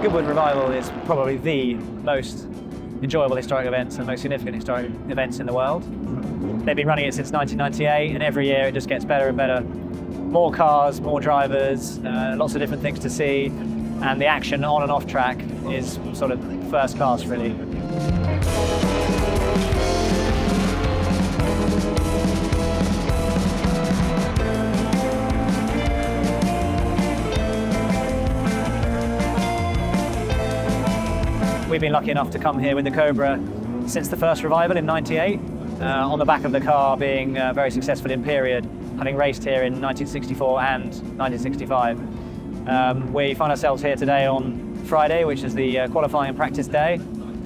Goodwood Revival is probably the most enjoyable historic events and most significant historic events in the world. They've been running it since 1998, and every year it just gets better and better. More cars, more drivers, lots of different things to see, and the action on and off track is sort of first class, really. We've been lucky enough to come here with the Cobra since the first revival in '98, on the back of the car being very successful in period, having raced here in 1964 and 1965. We find ourselves here today on Friday, which is the qualifying and practice day.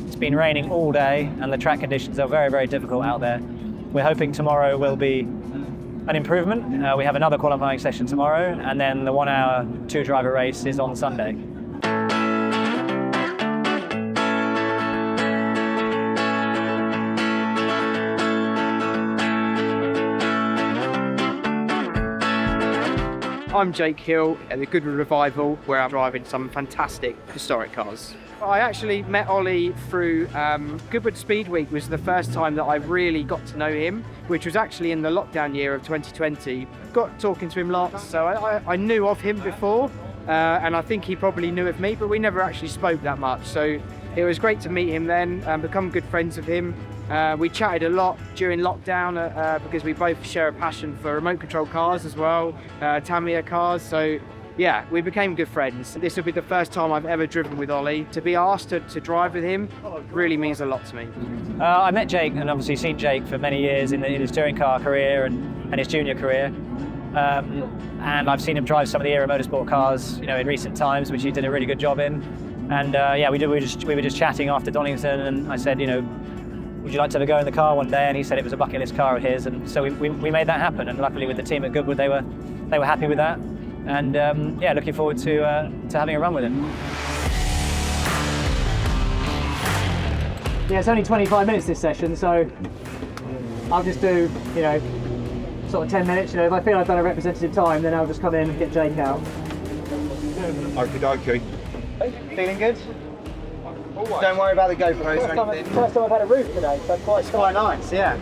It's been raining all day and the track conditions are very, very difficult out there. We're hoping tomorrow will be an improvement. We have another qualifying session tomorrow, and then the 1 hour 2-driver race is on Sunday. I'm Jake Hill at the Goodwood Revival, where I'm driving some fantastic historic cars. I actually met Ollie through Goodwood Speed Week. Was the first time that I really got to know him, which was actually in the lockdown year of 2020. Got talking to him lots, so I knew of him before, and I think he probably knew of me, but we never actually spoke that much. So it was great to meet him then and become good friends with him. We chatted a lot during lockdown because we both share a passion for remote control cars as well, Tamiya cars. So yeah, we became good friends. This will be the first time I've ever driven with Ollie. To be asked to drive with him really means a lot to me. I met Jake and obviously seen Jake for many years in his touring car career and his junior career. And I've seen him drive some of the Era Motorsport cars, in recent times, which he did a really good job in. And yeah, we were just chatting after Donington, and I said, would you like to have a go in the car one day? And he said it was a bucket list car of his, and so we made that happen. And luckily with the team at Goodwood, they were happy with that. And yeah, looking forward to having a run with him. Yeah, it's only 25 minutes this session, so I'll just do, sort of 10 minutes. If I feel I've done a representative time, then I'll just come in and get Jake out. Okie dokie. Feeling good? Don't worry about the GoPros or anything. First time I've had a roof today, so it's quite nice, yeah.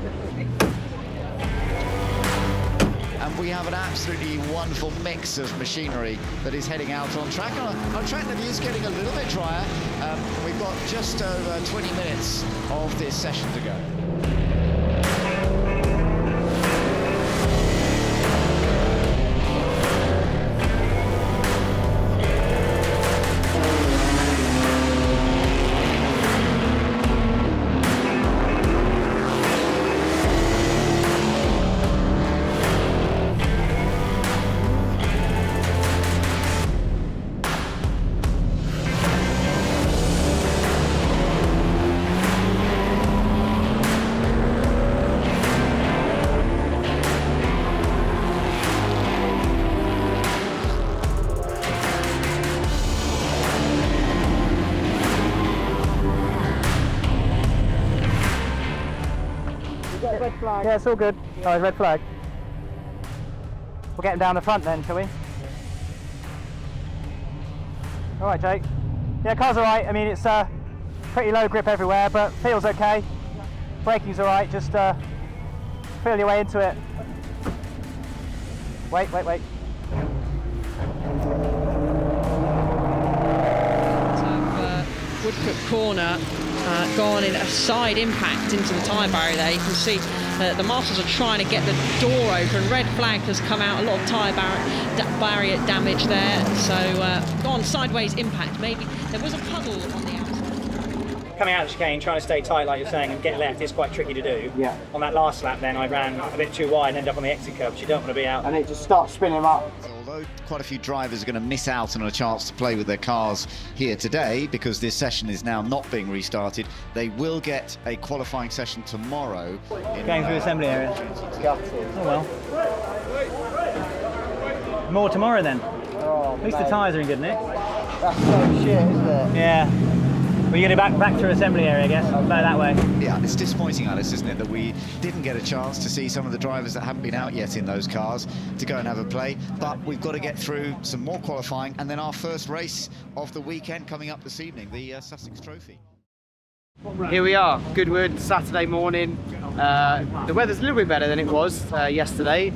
And we have an absolutely wonderful mix of machinery that is heading out on track. On a track that is getting a little bit drier. We've got just over 20 minutes of this session to go. Red flag. Yeah, it's all good. Oh, red flag. We're getting down the front then, shall we? All right, Jake. Yeah, car's all right. I mean, it's pretty low grip everywhere, but feels okay. Braking's all right. Just feel your way into it. Wait. Woodcote corner gone in a side impact into the tyre barrier there. You can see the marshals are trying to get the door open. Red flag has come out, a lot of tyre barrier damage there. So gone sideways impact. Maybe there was a puddle on the outside. Coming out of the chicane, trying to stay tight like you're saying and get left is quite tricky to do. Yeah. On that last lap then I ran a bit too wide and ended up on the exit curb, which you don't want to be out. And it just starts spinning up. Although quite a few drivers are going to miss out on a chance to play with their cars here today because this session is now not being restarted, they will get a qualifying session tomorrow. Going through the assembly area. Oh well. More tomorrow then. Oh, at least the tyres are in good nick. That's so shit, isn't it? Yeah. We're going back through assembly area, I guess. Go that way. Yeah, it's disappointing, Alice, isn't it, that we didn't get a chance to see some of the drivers that haven't been out yet in those cars to go and have a play. But we've got to get through some more qualifying, and then our first race of the weekend coming up this evening, the Sussex Trophy. Here we are, Goodwood, Saturday morning. The weather's a little bit better than it was yesterday.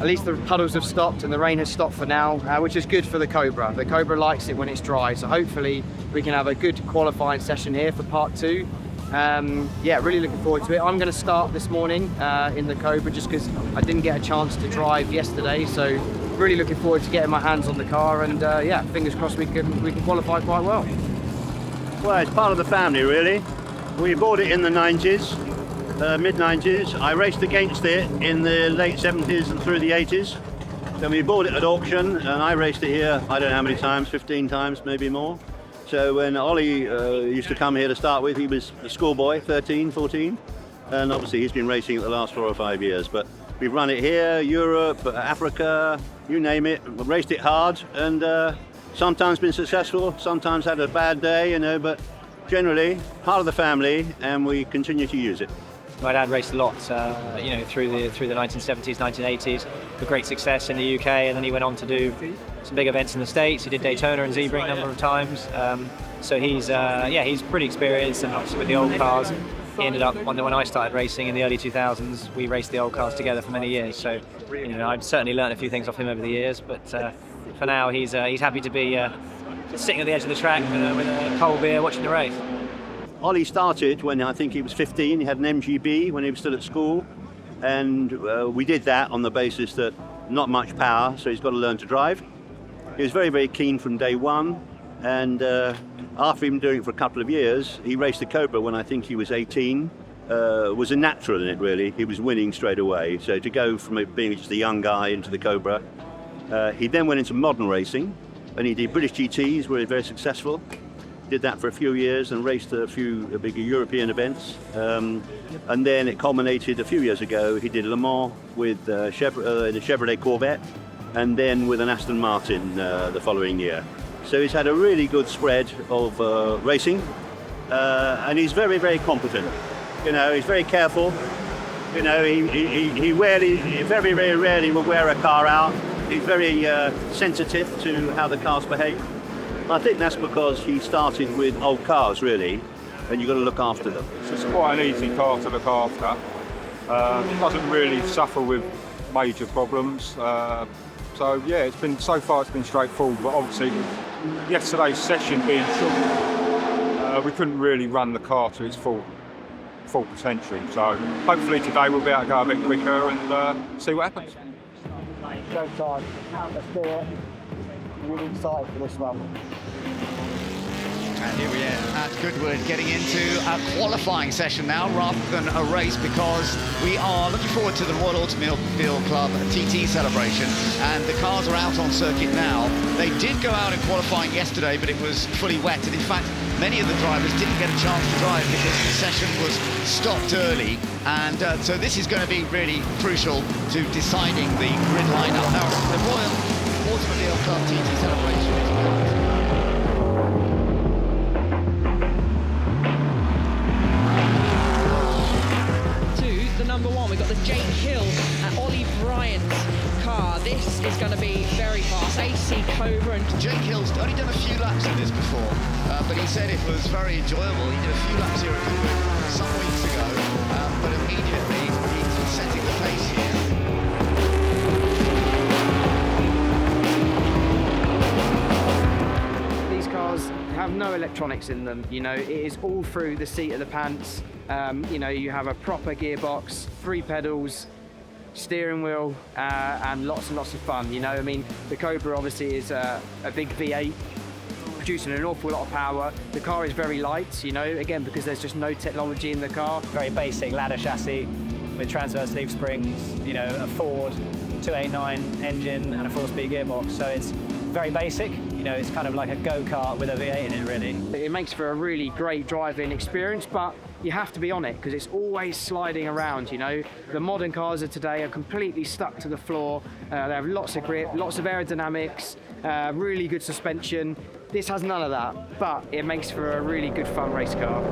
At least the puddles have stopped and the rain has stopped for now, which is good for the Cobra. The Cobra likes it when it's dry, so hopefully we can have a good qualifying session here for part 2. Yeah, really looking forward to it. I'm going to start this morning in the Cobra just because I didn't get a chance to drive yesterday, so really looking forward to getting my hands on the car, and yeah, fingers crossed we can qualify quite well. Well, it's part of the family, really. We bought it in the 90s. Mid-90s. I raced against it in the late 70s and through the 80s. Then we bought it at auction, and I raced it here, I don't know how many times, 15 times, maybe more. So when Ollie used to come here to start with, he was a schoolboy, 13, 14, and obviously he's been racing it the last 4 or 5 years. But we've run it here, Europe, Africa, you name it. We've raced it hard, and sometimes been successful, sometimes had a bad day, you know, but generally part of the family, and we continue to use it. My dad raced a lot, you know, through the 1970s, 1980s, with great success in the UK, and then he went on to do some big events in the States. He did Daytona and Sebring a number of times, so he's yeah, he's pretty experienced, and obviously with the old cars. He ended up, when I started racing in the early 2000s, we raced the old cars together for many years. So, you know, I've certainly learned a few things off him over the years, but for now, he's happy to be sitting at the edge of the track with a cold beer, watching the race. Ollie started when I think he was 15. He had an MGB when he was still at school, and we did that on the basis that not much power, so he's got to learn to drive. He was very, very keen from day one, and after him doing it for a couple of years, he raced the Cobra when I think he was 18. Was a natural in it, really. He was winning straight away, so to go from being just a young guy into the Cobra. He then went into modern racing, and he did British GTs, where he was very successful. Did that for a few years and raced a few big European events. And then it culminated a few years ago. He did Le Mans with the Chevrolet Corvette, and then with an Aston Martin the following year. So he's had a really good spread of racing, and he's very, very competent. You know, he's very careful. You know, he very, very rarely will wear a car out. He's very sensitive to how the cars behave. I think that's because he started with old cars, really, and you've got to look after them. It's quite an easy car to look after. Doesn't really suffer with major problems. So yeah, so far it's been straightforward, but obviously yesterday's session being short, we couldn't really run the car to its full potential. So hopefully today we'll be able to go a bit quicker and see what happens. Go time. Let's do it. Really excited for this one. And here we are at Goodwood, getting into a qualifying session now rather than a race, because we are looking forward to the Royal Automobile Club TT celebration, and the cars are out on circuit now. They did go out in qualifying yesterday, but it was fully wet, and in fact many of the drivers didn't get a chance to drive because the session was stopped early, and so this is going to be really crucial to deciding the grid lineup. Now, the Royal Automobile Club TT celebration is to the number 1, we've got the Jake Hill and Olly Bryant car. This is going to be very fast. AC Cobra, and Jake Hill's only done a few laps in this before, but he said it was very enjoyable. He did a few laps here at Goodwood some weeks ago, but immediately he's setting the pace here. Have no electronics in them, you know, it is all through the seat of the pants. You know, you have a proper gearbox, 3 pedals, steering wheel, and lots of fun, you know. I mean, the Cobra obviously is a big V8 producing an awful lot of power. The car is very light, you know, again because there's just no technology in the car. Very basic ladder chassis with transverse leaf springs, you know, a Ford 289 engine and a 4-speed gearbox, so it's very basic. You know, it's kind of like a go-kart with a V8 in it, really. It makes for a really great driving experience, but you have to be on it because it's always sliding around, you know. The modern cars of today are completely stuck to the floor. They have lots of grip, lots of aerodynamics, really good suspension. This has none of that, but it makes for a really good fun race car.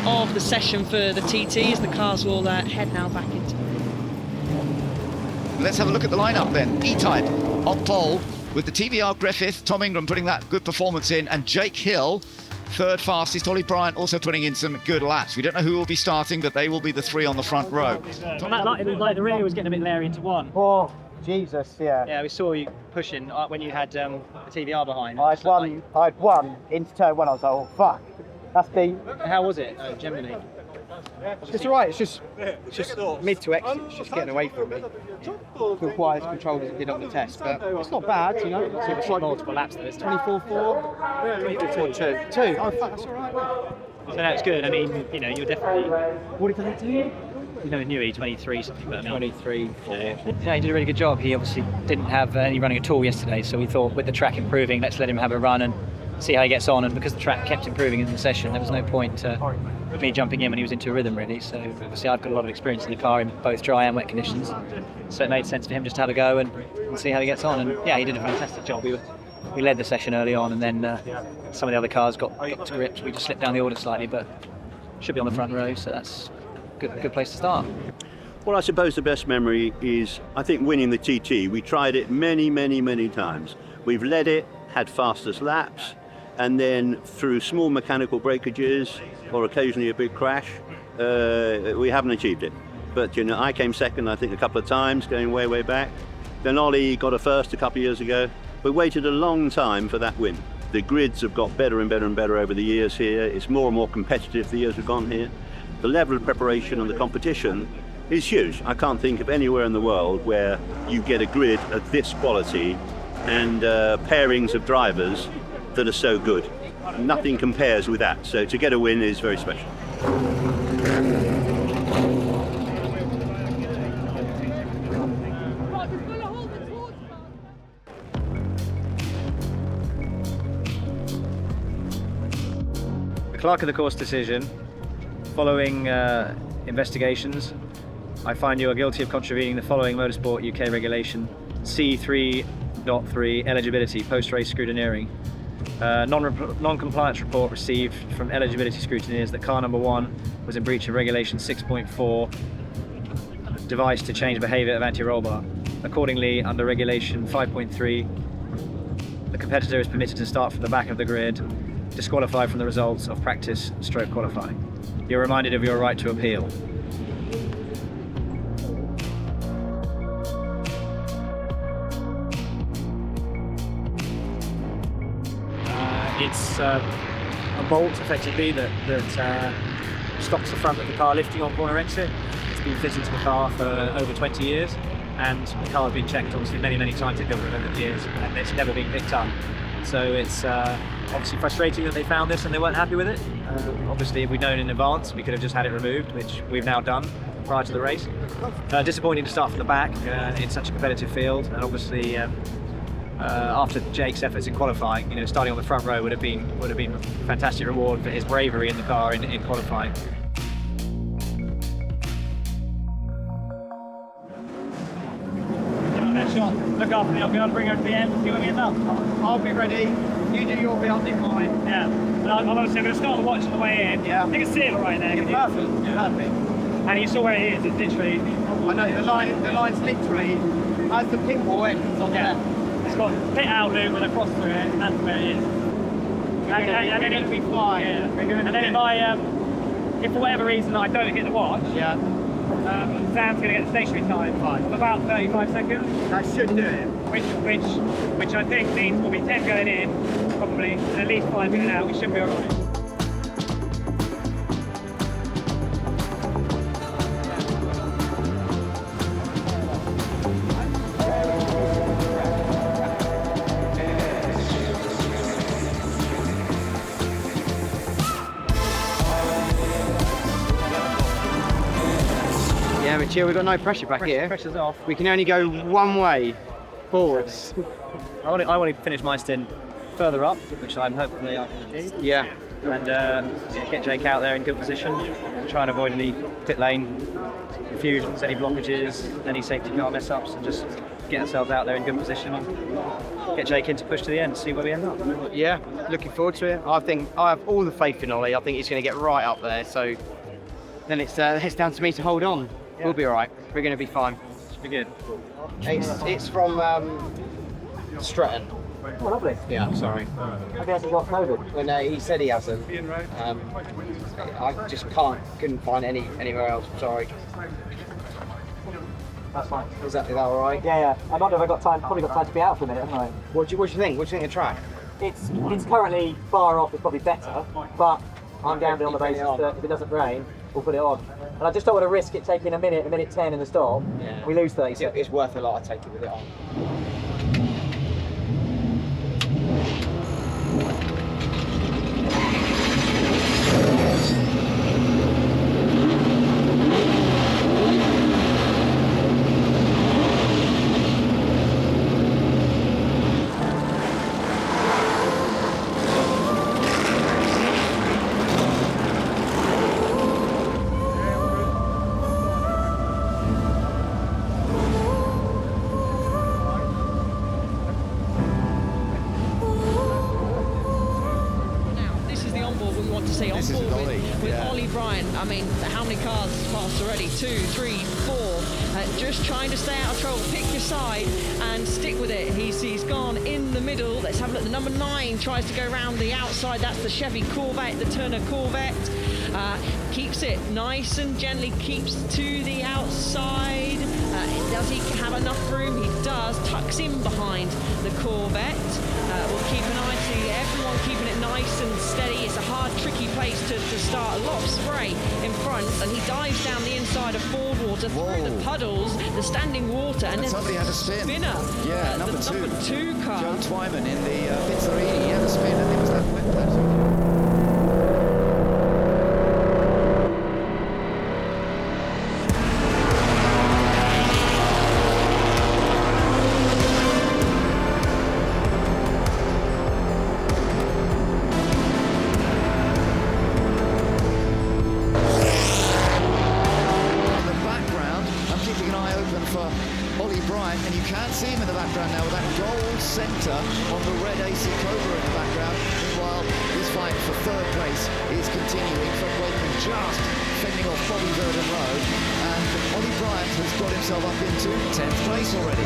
Of the session for the TTs, the cars will head now back into. Let's have a look at the lineup then. E-Type on pole with the TVR Griffith, Tom Ingram putting that good performance in, and Jake Hill, third fastest. Olly Bryant also putting in some good laps. We don't know who will be starting, but they will be the three on the front row. Like the rear was getting a bit leery into one. Oh, Jesus, yeah. Yeah, we saw you pushing when you had the TVR behind. I'd won into turn one. I was like, oh fuck, that's the. How was it generally? It's alright, it's just mid to exit, it's just getting away from me. Feel quite as controlled as it did on the test, but it's not bad, you know. It's multiple laps though. It's 24-4, 24-2. Oh fuck, that's alright. So no, it's good. I mean, you know, you're definitely. What did they do? You know, knew he 23 something, but I mean, 23. Yeah, he did a really good job. He obviously didn't have any running at all yesterday, so we thought with the track improving, let's let him have a run and see how he gets on. And because the track kept improving in the session, there was no point me jumping in when he was into a rhythm really. So obviously I've got a lot of experience in the car in both dry and wet conditions, so it made sense for him just to have a go and see how he gets on. And yeah, he did a fantastic job. We led the session early on, and then some of the other cars got to grips. We just slipped down the order slightly, but should be on the front row, so that's a good place to start. Well, I suppose the best memory is, I think, winning the TT. We tried it many, many, many times. We've led it, had fastest laps, and then through small mechanical breakages or occasionally a big crash, we haven't achieved it. But, you know, I came second, I think, a couple of times, going way, way back. Then Ollie got a first a couple of years ago. We waited a long time for that win. The grids have got better and better and better over the years here. It's more and more competitive the years we've gone here. The level of preparation and the competition is huge. I can't think of anywhere in the world where you get a grid of this quality and pairings of drivers that are so good. Nothing compares with that. So to get a win is very special. The clerk of the course decision, following investigations, I find you are guilty of contravening the following Motorsport UK regulation C3.3 eligibility post-race scrutineering. Non-compliance report received from eligibility scrutineers that car number 1 was in breach of regulation 6.4 device to change behaviour of anti-roll bar. Accordingly, under regulation 5.3, the competitor is permitted to start from the back of the grid, disqualified from the results of practice / qualifying. You're reminded of your right to appeal. It's a bolt effectively that stops the front of the car lifting on corner exit. It's been fitted to the car for over 20 years, and the car has been checked obviously many times over the years, and it's never been picked up. So it's obviously frustrating that they found this and they weren't happy with it. Obviously, if we'd known in advance, we could have just had it removed, which we've now done prior to the race. Disappointing to start from the back in such a competitive field, and obviously after Jake's efforts in qualifying, you know, starting on the front row would have been a fantastic reward for his bravery in the car in qualifying. Look after me, I'll be able to bring her to the end. You want me in now? I'll be ready. You do your bit, I'll do mine. Yeah. And I'm obviously going to start the watch on the way in. Yeah. You can see it right there. Perfect. Yeah. Perfect. And you saw where it is. It's literally. I know the line's literally as the pit wall ends on the left. It's got pit out loop and across through it, and that's where it is. And then it'll be fine. Yeah. And then if for whatever reason I don't hit the watch, Yeah. Sam's going to get the stationary time of about 35 seconds. That should do it. Which I think means we'll be 10 going in, probably, and at least 5 getting out. We should be alright. chill. We've got no pressure back here. Pressure's off. We can only go one way, forwards. I want to finish my stint further up, which I'm hopefully I can achieve. Yeah. And get Jake out there in good position, try and avoid any pit lane confusions, any blockages, any safety car mess ups, and just get ourselves out there in good position and get Jake in to push to the end, see where we end up. Yeah, looking forward to it. I think I have all the faith in Ollie. I think he's going to get right up there. So then it's down to me to hold on. Yeah. We'll be all right. We're going to be fine. Should be good. It's from Stratton. Oh, lovely. Yeah, sorry. Maybe hasn't got COVID. Well, no, he said he hasn't. I just couldn't find anywhere else. Sorry. That's fine. Is that all right? Yeah. I wonder if I got time. Probably got time to be out for a minute, haven't I? What do you think? What do you think of the track? It's currently far off. It's probably better, but I'm gambling on the basis that if it doesn't rain, we'll put it on. And I just don't want to risk it taking a minute 10 in the stop. Yeah. We lose 30 seconds. It's worth a lot. I take it with it on. Olly Bryant. I mean, how many cars has passed already? 2, 3, 4. Just trying to stay out of trouble. Pick your side and stick with it. He's gone in the middle. Let's have a look. The number 9 tries to go around the outside. That's the Chevy Corvette, the Turner Corvette. Keeps it nice and gently. Keeps to the outside. Does he have enough room? He does. Tucks in behind the Corvette. We'll keep an eye to everyone keeping it nice and steady. It's a hard, tricky place to start. A lot of spray in front, and he dives down the inside of Ford water through the puddles, the standing water, and then somebody had a spinner. Yeah, number the number 2 car. Joe Twyman in the Pizzerini. He had a spin, and it was that whip. Olly Bryant, and you can see him in the background now with that gold centre on the red AC Cobra in the background. Meanwhile, his fight for third place is continuing from Wakeman, just fending off Bobby Verdon Road, and Olly Bryant has got himself up into 10th place already.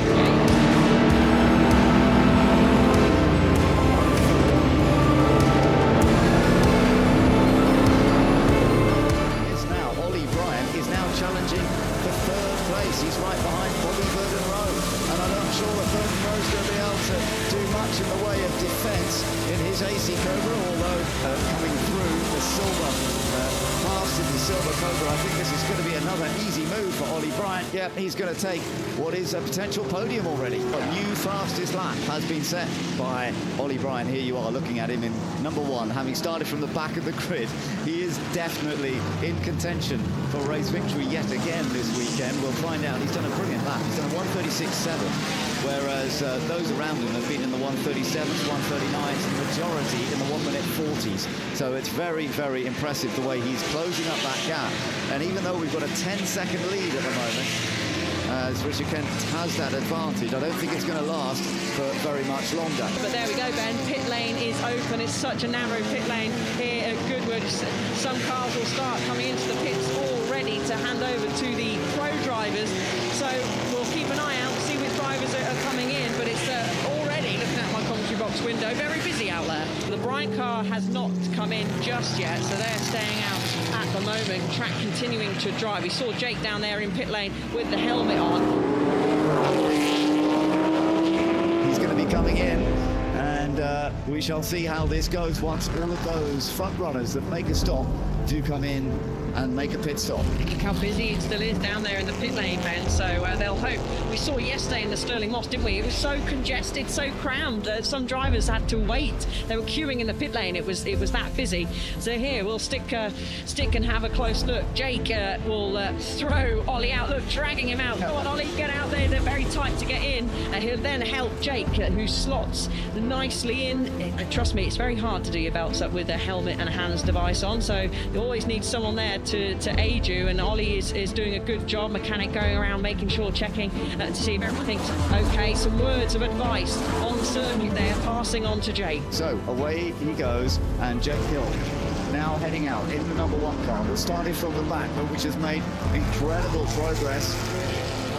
Challenging for third place. He's right behind Bobby Verdon Road, and I'm not sure that Verdon Road's going to be able to do much in the way of defence in his AC Cobra, although coming through the silver, past in the silver Cobra, I think this is going to be another easy move for Olly Bryant. Yeah, he's going to take what is a potential podium already. A new fastest lap has been set by Olly Bryant. Here you are looking at him in number 1, having started from the back of the grid. He is definitely in contention for race victory yet again this weekend. We'll find out. He's done a brilliant lap. He's done a 136.7, whereas those around him have been in the 137s, 139s, the majority in the 1-minute 40s. So it's very, very impressive the way he's closing up that gap. And even though we've got a 10-second lead at the moment, as Richard Kent has that advantage, I don't think it's going to last for very much longer. But there we go, Ben. Pit lane is open. It's such a narrow pit lane here at Goodwood. Some cars will start coming into the pits already to hand over to the pro drivers. So we'll keep an eye out, see which drivers are coming in. But it's already, looking at my commentary box window, very busy out there. The Bryant car has not come in just yet, so they're staying out at the moment. Track continuing to drive. We saw Jake down there in pit lane with the helmet on. He's going to be coming in, and we shall see how this goes once all of those front runners that make a stop do come in and make a pit stop. Look how busy it still is down there in the pit lane, Ben. So they'll hope. We saw yesterday in the Stirling Moss, didn't we? It was so congested, so crammed. Some drivers had to wait. They were queuing in the pit lane. It was that busy. So here we'll stick and have a close look. Jake will throw Ollie out. Look, dragging him out. Come on, Ollie, get out there. They're very tight to get in. He'll then help Jake, who slots nicely in. Trust me, it's very hard to do your belts up with a helmet and a hands device on. So you always need someone there to aid you. And Ollie is doing a good job. Mechanic going around, making sure, checking to see if everything's okay. Some words of advice on the circuit there, passing on to Jake. So away he goes, and Jake Hill now heading out in the number 1 car. We'll start it from the back, but which has made incredible progress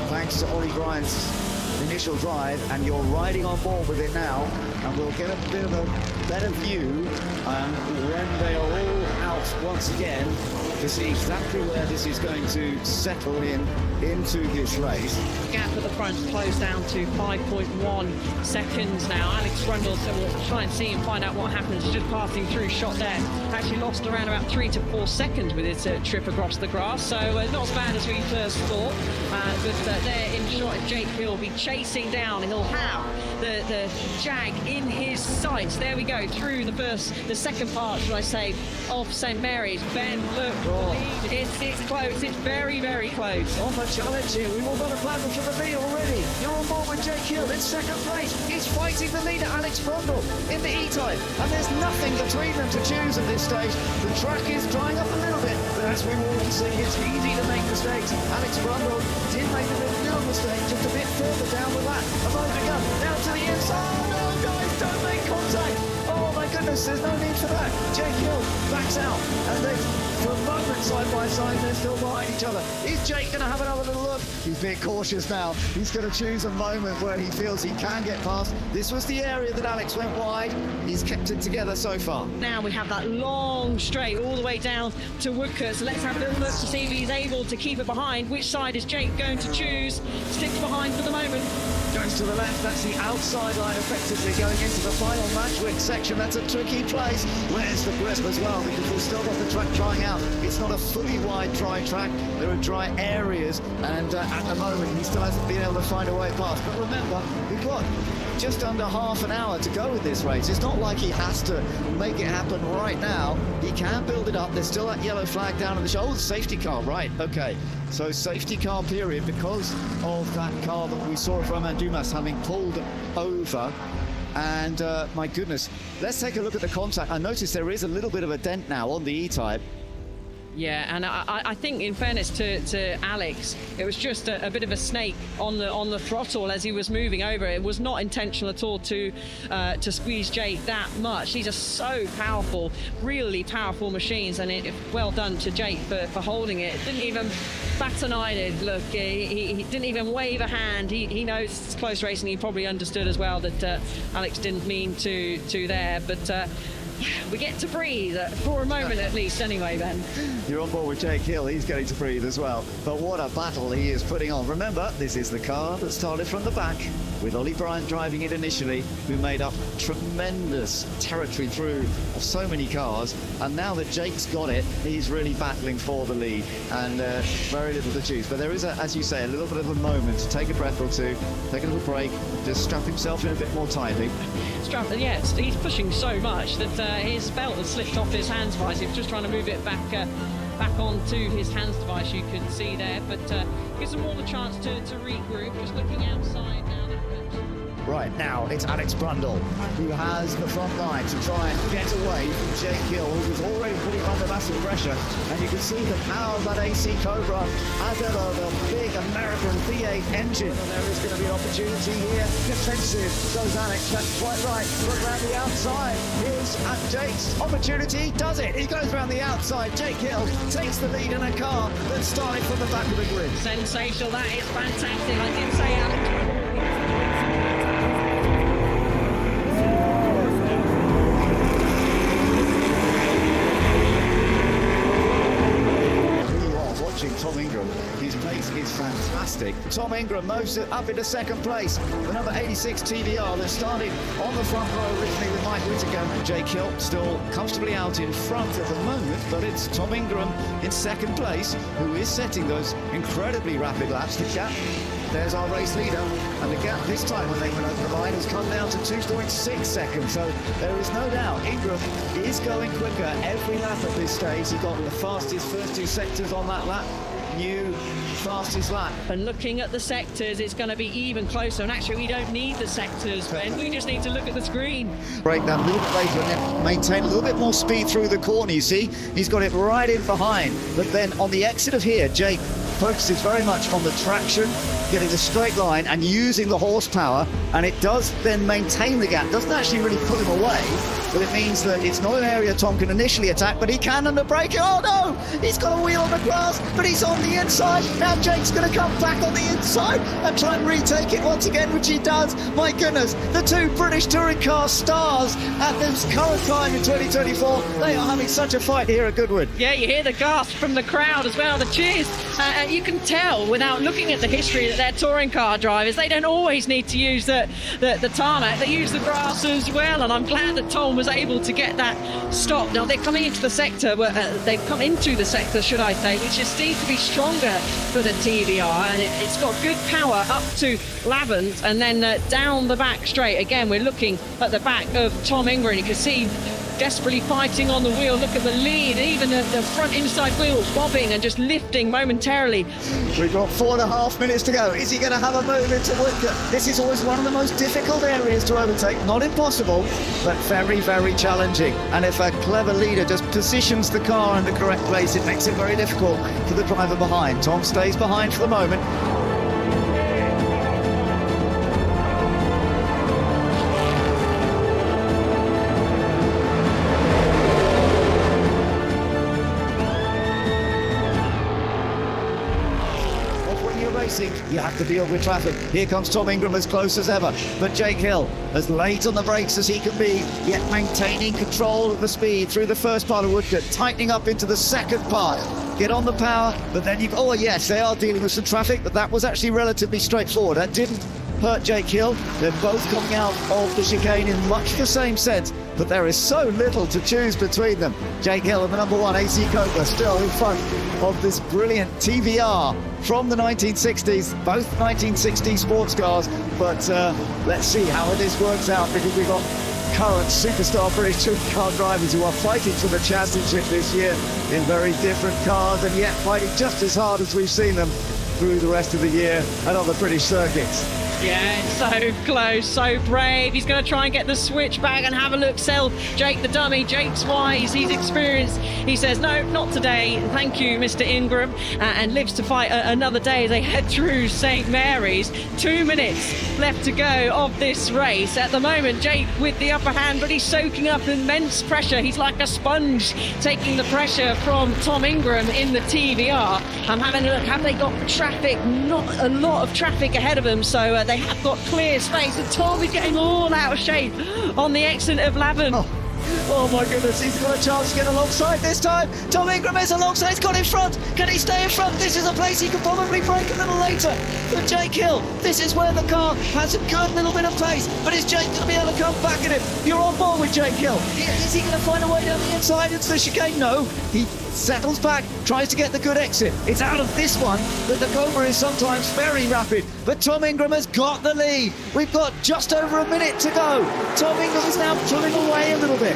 thanks to Olly Bryant's initial drive, and you're riding on board with it now, and we'll get a bit of a better view when they are all out once again to see exactly where this is going to settle into this race. Gap at the front closed down to 5.1 seconds now. Alex Brundle, so we'll try and see and find out what happens. Just passing through, shot there. Actually lost around about 3 to 4 seconds with his trip across the grass, so not as bad as we first thought. But there in shot, Jake Hill will be chasing down. He'll have the Jag in his sights. There we go, through the second part, should I say, of St Mary's. Ben, look, it's close. It's very, very close. On the challenge here, we've all got a plan for the lead already. You're on board with Jake Hill in second place. He's fighting the leader, Alex Brundle, in the E-Type. And there's nothing between them to choose at this stage. The track is drying up a little bit, but as we all can see, it's easy to make mistakes. Alex Brundle did make a little mistake just a bit further down the lap. A moment ago, now to the inside. Oh no, guys, don't make contact. Oh my goodness, there's no need for that. Jake Hill backs out, and they, for a moment, side by side, they're still behind each other. Is Jake going to have another little look? He's being cautious now. He's going to choose a moment where he feels he can get past. This was the area that Alex went wide. He's kept it together so far. Now we have that long straight all the way down to Woodcote. So let's have a little look to see if he's able to keep it behind. Which side is Jake going to choose? Sticks behind for the moment. Goes to the left, that's the outside line effectively going into the final Matchwick section. That's a tricky place. Where's the grip as well? Because we've still got the track drying out. It's not a fully wide dry track. There are dry areas, and at the moment he still hasn't been able to find a way past. But remember, we've got just under half an hour to go with this race. It's not like he has to make it happen right now. He can build it up. There's still that yellow flag down on the show. Oh, safety car, right, okay. So safety car period because of that car that we saw from Dumas having pulled over. And my goodness, let's take a look at the contact. I noticed there is a little bit of a dent now on the E-Type. Yeah, and I think, in fairness to Alex, it was just a bit of a snake on the throttle as he was moving over. It was not intentional at all to squeeze Jake that much. These are so powerful, really powerful machines, and well done to Jake for holding it. Didn't even bat an eyelid. Look, he didn't even wave a hand. He knows it's close racing. He probably understood as well that Alex didn't mean to there, but. We get to breathe for a moment at least anyway, Ben. You're on board with Jake Hill. He's getting to breathe as well. But what a battle he is putting on. Remember, this is the car that started from the back with Olly Bryant driving it initially, who made up tremendous territory through of so many cars. And now that Jake's got it, he's really battling for the lead, and very little to choose. But there is, as you say, a little bit of a moment to take a breath or two, take a little break, just strap himself in a bit more tightly. Yes, he's pushing so much that his belt has slipped off his hands device. He was just trying to move it back onto his hands device, you can see there, but gives them all the chance to regroup. Just looking outside now. Right, now it's Alex Brundle who has the front line to try and get away from Jake Hill, who was already putting under massive pressure. And you can see the power of that AC Cobra as ever, the big American V8 engine. And there is going to be an opportunity here. Defensive goes Alex, that's quite right. Look around the outside. Here's Jake's opportunity. Does it? He goes around the outside. Jake Hill takes the lead in a car that's starting from the back of the grid. Sensational, that is fantastic. I did say Alex. Tom Ingram, his pace is fantastic, Tom Ingram moves it up into second place. The number 86 TVR that started on the front row originally with Mike Whittaker. Jake Hill still comfortably out in front at the moment, but it's Tom Ingram in second place who is setting those incredibly rapid laps. The gap, there's our race leader, and the gap this time when they went over the line has come down to 2.6 seconds, so there is no doubt Ingram is going quicker every lap at this stage. He got the fastest first 2 sectors on that lap. New fastest lap. And looking at the sectors, it's going to be even closer. And actually, we don't need the sectors, Ben. We just need to look at the screen. Break down a little bit later and then maintain a little bit more speed through the corner. You see, he's got it right in behind. But then on the exit of here, Jake focuses very much on the traction, getting the straight line and using the horsepower, and it does then maintain the gap. Doesn't actually really put him away, but it means that it's not an area Tom can initially attack, but he can under brake. Oh no, he's got a wheel on the grass, but he's on the inside. Now Jake's going to come back on the inside and try and retake it once again, which he does. My goodness, the 2 British touring car stars at this current time in 2024, they are having such a fight here at Goodwood. Yeah, you hear the gasp from the crowd as well, the cheers. You can tell without looking at the history that they're touring car drivers. They don't always need to use the tarmac, they use the grass as well, and I'm glad that Tom was able to get that stop. Now they're coming into the sector, they've come into the sector, should I say, which is seems to be stronger for the TVR, and it's got good power up to Lavant and then down the back straight. Again, we're looking at the back of Tom Ingram. You can see desperately fighting on the wheel. Look at the lead, even the front inside wheels bobbing and just lifting momentarily. We've got 4.5 minutes to go. Is he going to have a move into Whittaker? This is always one of the most difficult areas to overtake. Not impossible, but very, very challenging. And if a clever leader just positions the car in the correct place, it makes it very difficult for the driver behind. Tom stays behind for the moment. You have to deal with traffic. Here comes Tom Ingram as close as ever, but Jake Hill as late on the brakes as he can be, yet maintaining control of the speed through the first part of Woodcote, tightening up into the second part. Get on the power, but then oh yes, they are dealing with some traffic, but that was actually relatively straightforward. That didn't hurt Jake Hill. They're both coming out of the chicane in much the same sense, but there is so little to choose between them. Jake Hill and the number 1 AC Cobra still in front of this brilliant TVR from the 1960s, both 1960 sports cars, but let's see how this works out, because we've got current superstar British touring car drivers who are fighting for the championship this year in very different cars, and yet fighting just as hard as we've seen them through the rest of the year and on the British circuits. Yeah, so close, so brave. He's going to try and get the switch back and have a look. Sell Jake the dummy. Jake's wise, he's experienced. He says, no, not today. Thank you, Mr. Ingram, and lives to fight another day as they head through St. Mary's. 2 minutes left to go of this race. At the moment, Jake with the upper hand, but he's soaking up immense pressure. He's like a sponge, taking the pressure from Tom Ingram in the TVR. I'm having a look. Have they got traffic? Not a lot of traffic ahead of them, so they have got clear space, and Tom is getting all out of shape on the exit of Lavant. Oh my goodness, he's got a chance to get alongside this time. Tom Ingram is alongside, he's got in front. Can he stay in front? This is a place he could probably break a little later. But Jake Hill, this is where the car has a good little bit of pace, but is Jake going to be able to come back at him? You're on board with Jake Hill. Is he going to find a way down the inside into the chicane? No, he settles back, tries to get the good exit. It's out of this one that the Cobra is sometimes very rapid, but Tom Ingram has got the lead. We've got just over a minute to go. Tom Ingram is now pulling away a little bit.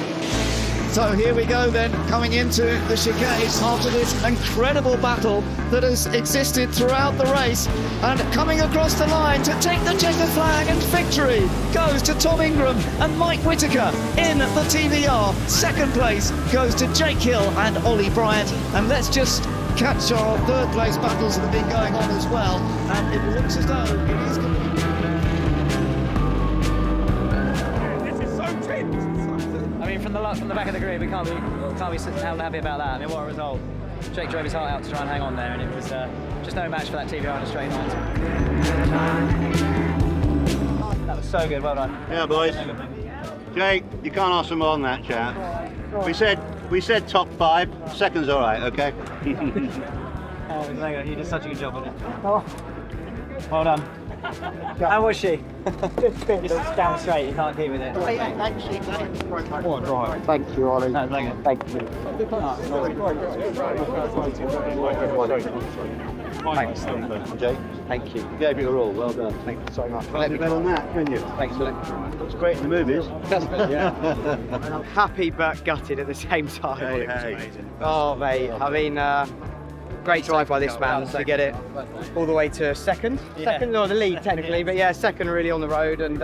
So here we go then, coming into the chicanes after this incredible battle that has existed throughout the race, and coming across the line to take the checker flag, and victory goes to Tom Ingram and Mike Whittaker in the TVR. Second place goes to Jake Hill and Olly Bryant, and let's just catch our third place battles that have been going on as well, and it looks as though it is going to be... From the back of the grid, we can't be sitting held happy about that. I mean, what a result. Jake drove his heart out to try and hang on there, and it was just no match for that TVR in a straight line. That was so good, well done. Yeah, boys. Jake, you can't ask for more than that, chap. We said top 5. Second's all right, okay? Oh, you did such a good job on it. Oh. Well done. How was she? Just down straight, you can't keep with it. Thank you, Ollie. No, thank you. Thank you. Thanks. Jake, Thank you. you gave it a roll. Well done. Thank you so much. Let me bet on that, can you? Thanks for It's great in the movies. I'm happy but gutted at the same time. Hey. Oh, mate. I mean, great drive by this man to get it all the way to second. Second, or the lead technically, but yeah, second really on the road. And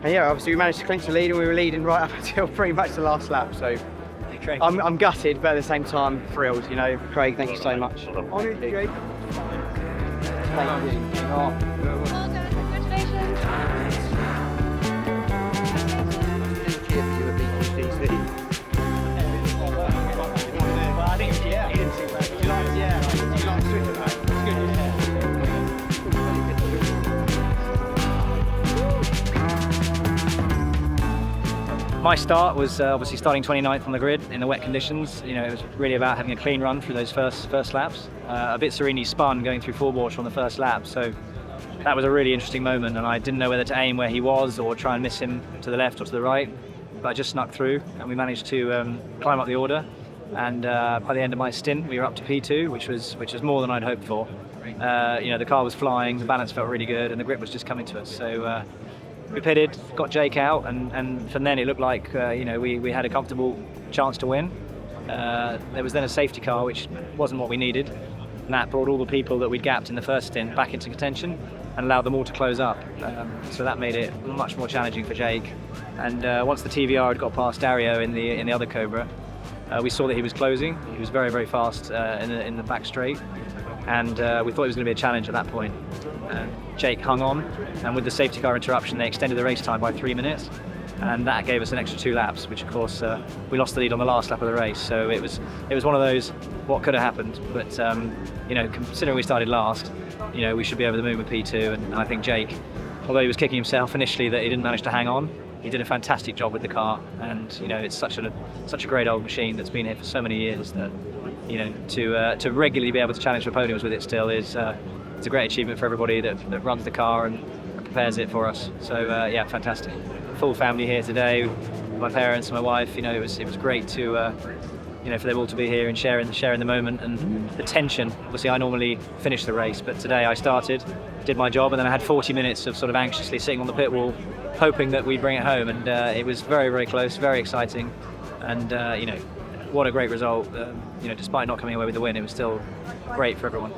yeah, obviously we managed to clinch the lead, and we were leading right up until pretty much the last lap. So I'm gutted, but at the same time thrilled. You know, Craig, thank you so much. Thank you. Well done, congratulations. My start was obviously starting 29th on the grid in the wet conditions. You know, it was really about having a clean run through those first laps. A bit serenely spun going through full water on the first lap, so that was a really interesting moment, and I didn't know whether to aim where he was or try and miss him to the left or to the right, but I just snuck through and we managed to climb up the order, and by the end of my stint we were up to P2, which was more than I'd hoped for. You know, the car was flying, the balance felt really good, and the grip was just coming to us. So we pitted, got Jake out, and from then it looked like you know, we had a comfortable chance to win. There was then a safety car, which wasn't what we needed, and that brought all the people that we'd gapped in the first stint back into contention and allowed them all to close up. So that made it much more challenging for Jake. And once the TVR had got past Dario in the other Cobra, we saw that he was closing. He was very, very fast in the back straight, and we thought it was going to be a challenge at that point. Jake hung on, and with the safety car interruption they extended the race time by 3 minutes, and that gave us an extra 2 laps, which of course we lost the lead on the last lap of the race. So it was one of those, what could have happened, but you know, considering we started last, you know, we should be over the moon with P2, and I think Jake, although he was kicking himself initially that he didn't manage to hang on, he did a fantastic job with the car. And you know, it's such a great old machine that's been here for so many years that, you know, to regularly be able to challenge for podiums with it still is it's a great achievement for everybody that runs the car and prepares it for us. So yeah, fantastic. Full family here today, my parents, my wife. You know, it was great to you know, for them all to be here and sharing the moment and the tension. Obviously, I normally finish the race, but today I started, did my job, and then I had 40 minutes of sort of anxiously sitting on the pit wall, hoping that we'd bring it home. And it was very, very close, very exciting, and you know, what a great result. You know, despite not coming away with the win, it was still great for everyone.